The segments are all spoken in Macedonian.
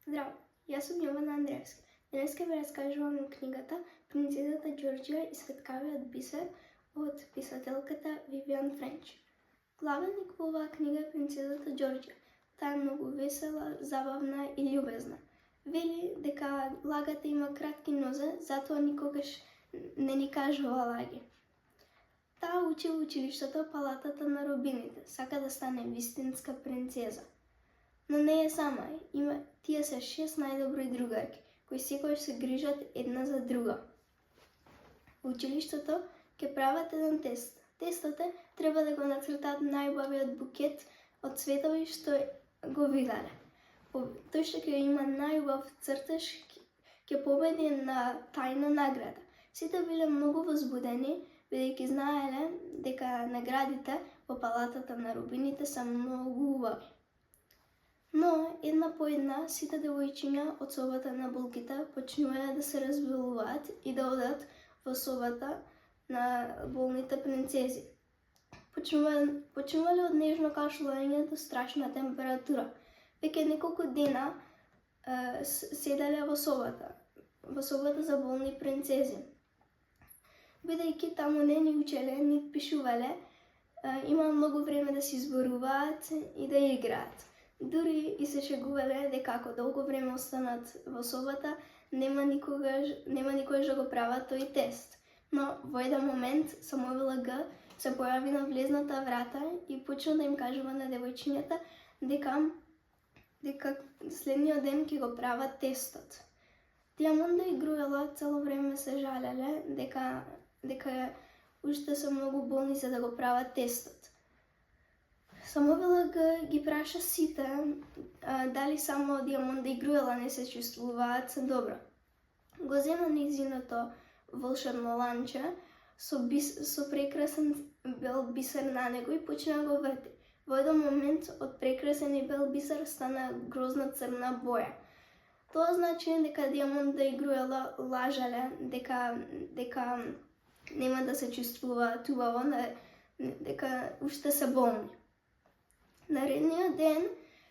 Здраво, јас сум Јована Андреевски. Денес ќе ви раскажувам книгата Принцезата Ѓорџија и светкавиот бисер од писателката Вивиан Френч. Главен лик во оваа книга е принцезата Ѓорџија. Таа е многу весела, забавна и љубезна. Вели дека лагата има кратки нозе, затоа никогаш не ни кажува лаги. Таа учи во училиштето палатата на рубините, сака да стане вистинска принцеза. Но не е сама, тие се 6 најдобри другарки, кои секогаш се грижат една за друга. Во училиштето ќе прават еден тест. Тестот е треба да го нацртаат најубавиот букет од цветови што го виделе. Тој што ќе има најубав цртеж ќе победи на тајна награда. Сите биле многу возбудени, бидејќи знаеле дека наградите во палатата на рубините се многу убави. Но, една по една, сите девојчиња од собата на булките почнувале да се разболуваат и да одат во собата на болните принцези. Почнувале од нежно кашлување до страшна температура. Веќе неколку дена седеле во собата за болни принцези. Бидејќи таму не ни учеле, ни пишувале, има многу време да се изборуваат и да играат. Дури и се шегувале дека ако долго време останат во собата, нема никогаш да го прават тој тест. Но во еден момент Самуила Г се појави на влезната врата и почна да им кажува на девојчињата дека следниот ден ќе го прават тестот. Диамонда и Груела цело време се жалеле дека уште се многу болни за да го прават тестот. Самуила Г ги праша сите дали само Диамонда и Груела не се чувствуваат добро. Го зема нејзиното волшебно ланче со прекрасен бел бисер на него и почна да го врти. Во еден момент од прекрасен и бел бисер стана грозна црна боја. Тоа значи дека Диамонда и Груела лажале дека нема да се чувствуваат убаво, дека уште се болни. Наредниот ден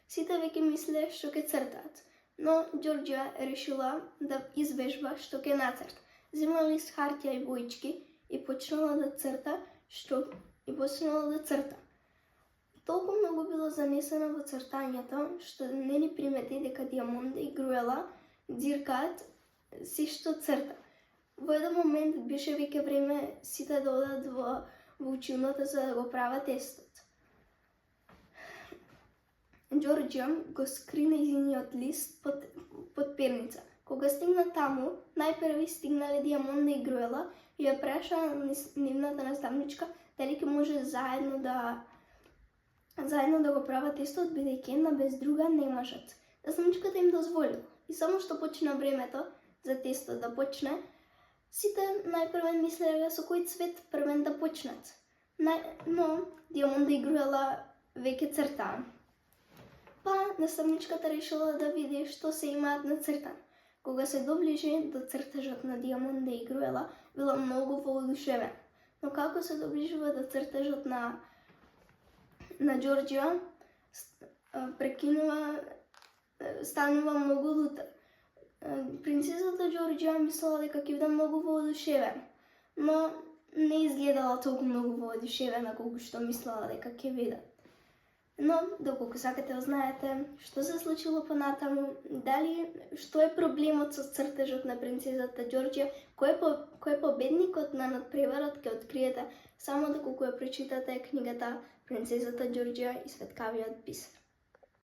сите веќе мислеле што ќе цртаат, но Ѓорџија решила да извежба што ќе нацрта. Зема лист хартија и боички и почнала да црта. Толку многу била занесена во цртањето што не ни примети дека Диамонда и Груела ѕиркаат се што црта. Во еден момент беше веќе време сите да одат во училната за да го прават тестот. Ѓорџија го скри нејзиниот лист под перница. Кога стигна таму, најпрви стигнале Диамонда и Груела и ја праша нивната наставничка дали ќе може заедно да го прават тестот, бидејќи една без друга не можат. Наставничката им дозволила и само што почна времето за тестот да почне, сите најпрвен мислеле со кој цвет првен да почнат. Но Диамонда и Груела веќе цртаа. Па наставничката решила да види што се имаат нацртано. Кога се доближи до цртежот на Диамонда и Груела, била многу воодушевена. Но како се доближува до цртежот на Ѓорџија, станува многу лута. Принцезата Ѓорџија мислела дека ќе биде многу воодушевена, но не изгледала толку многу воодушевена колку што мислела дека ќе биде. Но, доколку сакате да знаете што се случило понатаму, што е проблемот со цртежот на принцезата Ѓорџија, кој е победникот на надпреварот, ќе откриете само доколку ја прочитате книгата Принцезата Ѓорџија и светкавиот бисер.